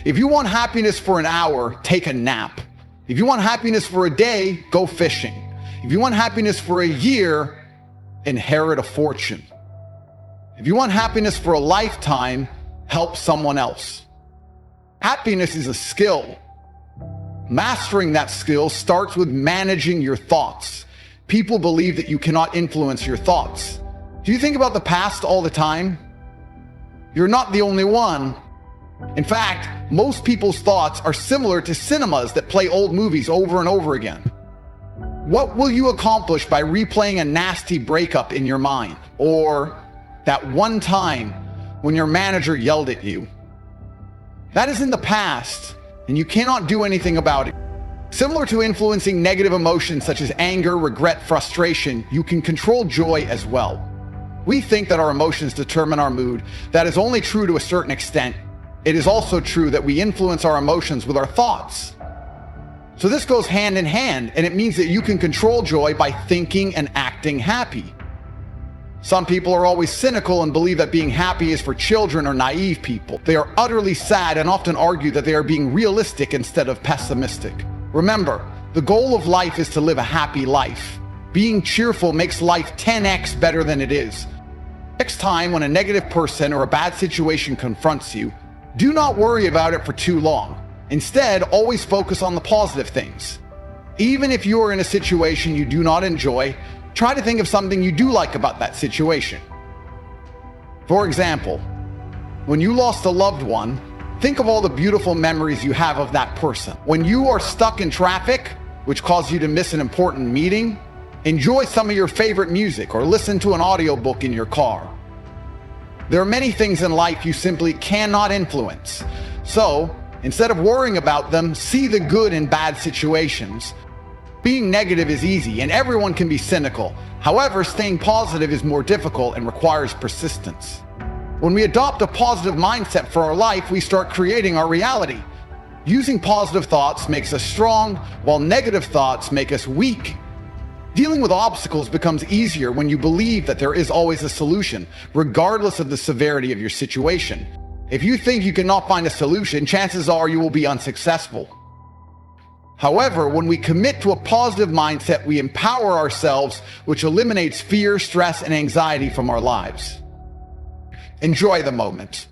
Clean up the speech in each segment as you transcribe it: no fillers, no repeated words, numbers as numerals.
If you want happiness for an hour, take a nap. If you want happiness for a day, go fishing. If you want happiness for a year, inherit a fortune. If you want happiness for a lifetime, help someone else. Happiness is a skill. Mastering that skill starts with managing your thoughts. People believe that you cannot influence your thoughts. Do you think about the past all the time? You're not the only one. In fact, most people's thoughts are similar to cinemas that play old movies over and over again. What will you accomplish by replaying a nasty breakup in your mind? Or that one time when your manager yelled at you? That is in the past, and you cannot do anything about it. Similar to influencing negative emotions such as anger, regret, frustration, you can control joy as well. We think that our emotions determine our mood. That is only true to a certain extent. It is also true that we influence our emotions with our thoughts. So this goes hand in hand, and it means that you can control joy by thinking and acting happy. Some people are always cynical and believe that being happy is for children or naive people. They are utterly sad and often argue that they are being realistic instead of pessimistic. Remember, the goal of life is to live a happy life. Being cheerful makes life 10x better than it is. Next time when a negative person or a bad situation confronts you, do not worry about it for too long. Instead, always focus on the positive things. Even if you are in a situation you do not enjoy, try to think of something you do like about that situation. For example, when you lost a loved one, think of all the beautiful memories you have of that person. When you are stuck in traffic, which caused you to miss an important meeting, enjoy some of your favorite music or listen to an audiobook in your car. There are many things in life you simply cannot influence. So, instead of worrying about them, see the good in bad situations. Being negative is easy and everyone can be cynical. However, staying positive is more difficult and requires persistence. When we adopt a positive mindset for our life, we start creating our reality. Using positive thoughts makes us strong, while negative thoughts make us weak. Dealing with obstacles becomes easier when you believe that there is always a solution, regardless of the severity of your situation. If you think you cannot find a solution, chances are you will be unsuccessful. However, when we commit to a positive mindset, we empower ourselves, which eliminates fear, stress, and anxiety from our lives. Enjoy the moment.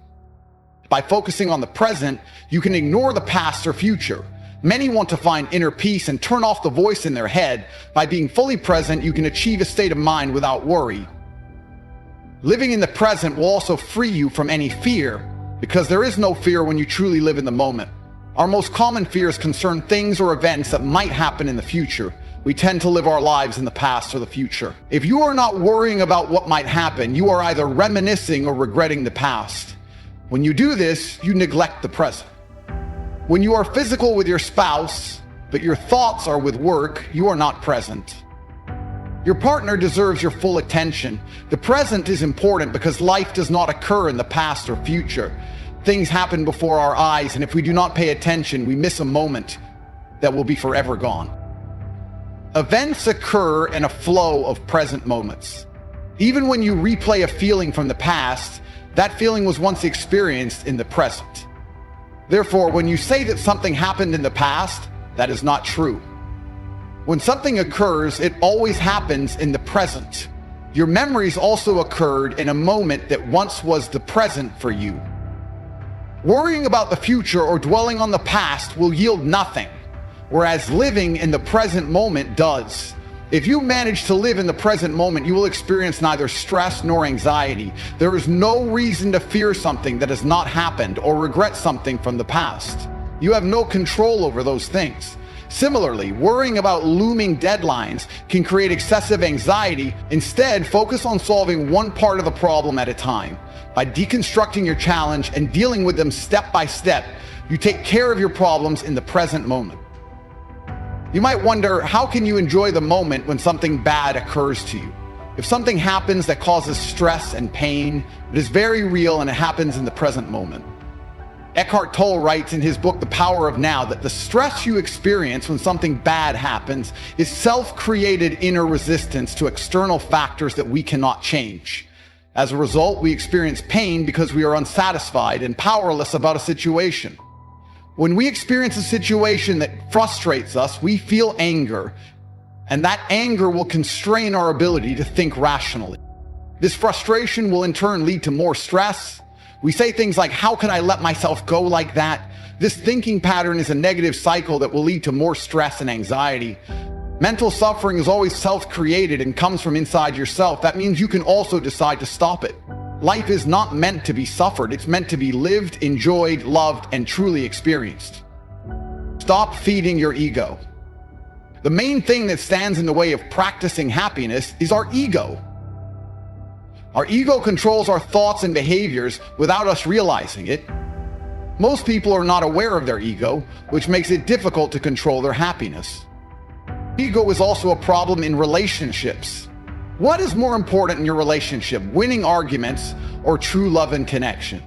By focusing on the present, you can ignore the past or future. Many want to find inner peace and turn off the voice in their head. By being fully present, you can achieve a state of mind without worry. Living in the present will also free you from any fear, because there is no fear when you truly live in the moment. Our most common fears concern things or events that might happen in the future. We tend to live our lives in the past or the future. If you are not worrying about what might happen, you are either reminiscing or regretting the past. When you do this, you neglect the present. When you are physical with your spouse, but your thoughts are with work, you are not present. Your partner deserves your full attention. The present is important because life does not occur in the past or future. Things happen before our eyes, and if we do not pay attention, we miss a moment that will be forever gone. Events occur in a flow of present moments. Even when you replay a feeling from the past, that feeling was once experienced in the present. Therefore, when you say that something happened in the past, that is not true. When something occurs, it always happens in the present. Your memories also occurred in a moment that once was the present for you. Worrying about the future or dwelling on the past will yield nothing, whereas living in the present moment does. If you manage to live in the present moment, you will experience neither stress nor anxiety. There is no reason to fear something that has not happened or regret something from the past. You have no control over those things. Similarly, worrying about looming deadlines can create excessive anxiety. Instead, focus on solving one part of the problem at a time. By deconstructing your challenge and dealing with them step by step, you take care of your problems in the present moment. You might wonder, how can you enjoy the moment when something bad occurs to you? If something happens that causes stress and pain, it is very real and it happens in the present moment. Eckhart Tolle writes in his book, The Power of Now, that the stress you experience when something bad happens is self-created inner resistance to external factors that we cannot change. As a result, we experience pain because we are unsatisfied and powerless about a situation. When we experience a situation that frustrates us, we feel anger, and that anger will constrain our ability to think rationally. This frustration will in turn lead to more stress. We say things like, how can I let myself go like that? This thinking pattern is a negative cycle that will lead to more stress and anxiety. Mental suffering is always self-created and comes from inside yourself. That means you can also decide to stop it. Life is not meant to be suffered. It's meant to be lived, enjoyed, loved, and truly experienced. Stop feeding your ego. The main thing that stands in the way of practicing happiness is our ego. Our ego controls our thoughts and behaviors without us realizing it. Most people are not aware of their ego, which makes it difficult to control their happiness. Ego is also a problem in relationships. What is more important in your relationship, winning arguments or true love and connection?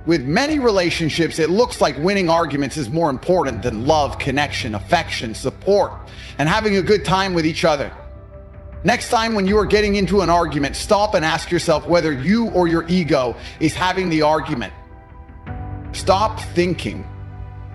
With many relationships, it looks like winning arguments is more important than love, connection, affection, support, and having a good time with each other. Next time when you are getting into an argument, stop and ask yourself whether you or your ego is having the argument. Stop thinking.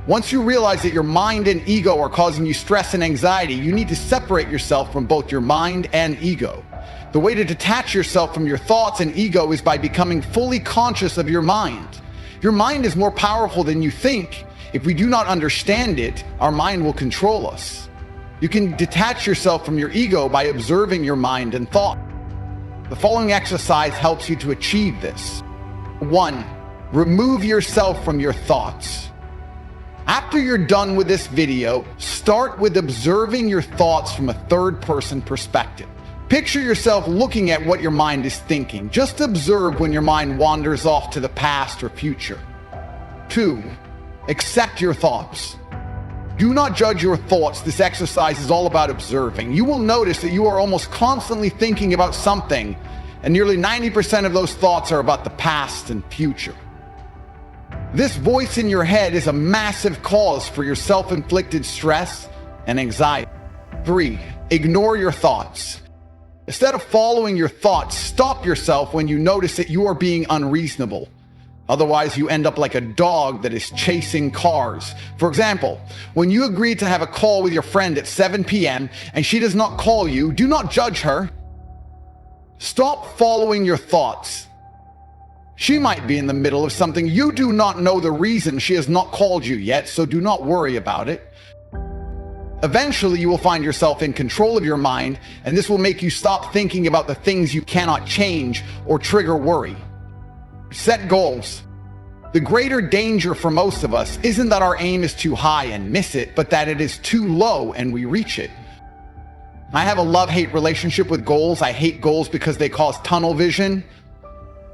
Once you realize that your mind and ego are causing you stress and anxiety, you need to separate yourself from both your mind and ego. The way to detach yourself from your thoughts and ego is by becoming fully conscious of your mind. Your mind is more powerful than you think. If we do not understand it, our mind will control us. You can detach yourself from your ego by observing your mind and thought. The following exercise helps you to achieve this. 1. Remove yourself from your thoughts. After you're done with this video, start with observing your thoughts from a third-person perspective. Picture yourself looking at what your mind is thinking. Just observe when your mind wanders off to the past or future. 2. Accept your thoughts. Do not judge your thoughts. This exercise is all about observing. You will notice that you are almost constantly thinking about something, and nearly 90% of those thoughts are about the past and future. This voice in your head is a massive cause for your self-inflicted stress and anxiety. 3. Ignore your thoughts. Instead of following your thoughts, stop yourself when you notice that you are being unreasonable. Otherwise, you end up like a dog that is chasing cars. For example, when you agree to have a call with your friend at 7 p.m. and she does not call you, do not judge her. Stop following your thoughts. She might be in the middle of something. You do not know the reason she has not called you yet, so do not worry about it. Eventually, you will find yourself in control of your mind, and this will make you stop thinking about the things you cannot change or trigger worry. Set goals. The greater danger for most of us isn't that our aim is too high and miss it, but that it is too low and we reach it. I have a love-hate relationship with goals. I hate goals because they cause tunnel vision.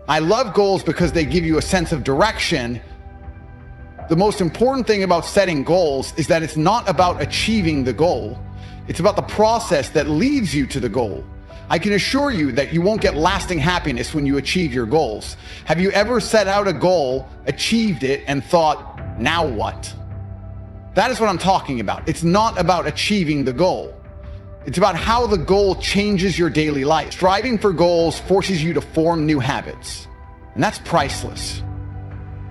I love goals because they give you a sense of direction. The most important thing about setting goals is that it's not about achieving the goal. It's about the process that leads you to the goal. I can assure you that you won't get lasting happiness when you achieve your goals. Have you ever set out a goal, achieved it, and thought, now what? That is what I'm talking about. It's not about achieving the goal. It's about how the goal changes your daily life. Striving for goals forces you to form new habits, and that's priceless.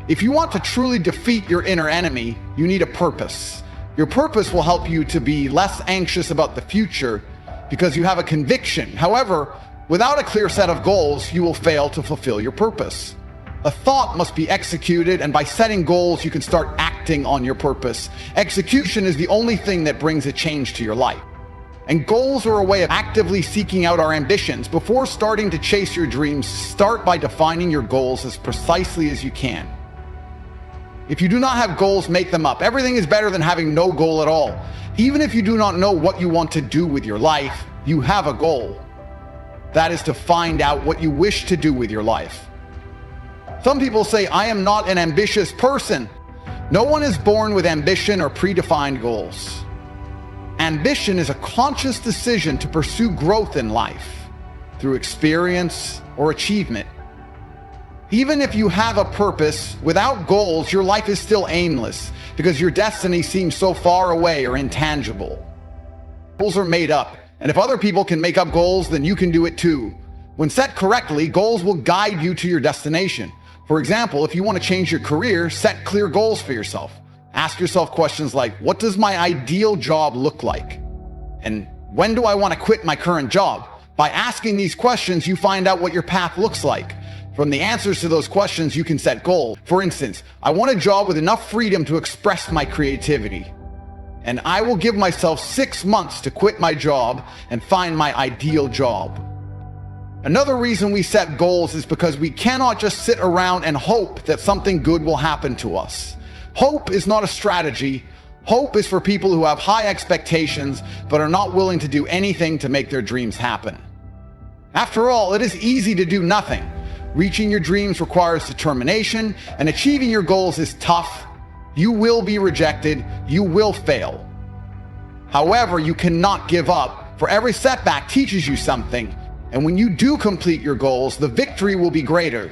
If you want to truly defeat your inner enemy, you need a purpose. Your purpose will help you to be less anxious about the future because you have a conviction. However, without a clear set of goals, you will fail to fulfill your purpose. A thought must be executed, and by setting goals, you can start acting on your purpose. Execution is the only thing that brings a change to your life. And goals are a way of actively seeking out our ambitions. Before starting to chase your dreams, start by defining your goals as precisely as you can. If you do not have goals, make them up. Everything is better than having no goal at all. Even if you do not know what you want to do with your life, you have a goal. That is to find out what you wish to do with your life. Some people say, I am not an ambitious person. No one is born with ambition or predefined goals. Ambition is a conscious decision to pursue growth in life through experience or achievement. Even if you have a purpose, without goals, your life is still aimless because your destiny seems so far away or intangible. Goals are made up, and if other people can make up goals, then you can do it too. When set correctly, goals will guide you to your destination. For example, if you want to change your career, set clear goals for yourself. Ask yourself questions like, what does my ideal job look like? And when do I want to quit my current job? By asking these questions, you find out what your path looks like. From the answers to those questions, you can set goals. For instance, I want a job with enough freedom to express my creativity. And I will give myself 6 months to quit my job and find my ideal job. Another reason we set goals is because we cannot just sit around and hope that something good will happen to us. Hope is not a strategy. Hope is for people who have high expectations but are not willing to do anything to make their dreams happen. After all, it is easy to do nothing. Reaching your dreams requires determination, and achieving your goals is tough. You will be rejected. You will fail. However, you cannot give up, for every setback teaches you something, and when you do complete your goals, the victory will be greater.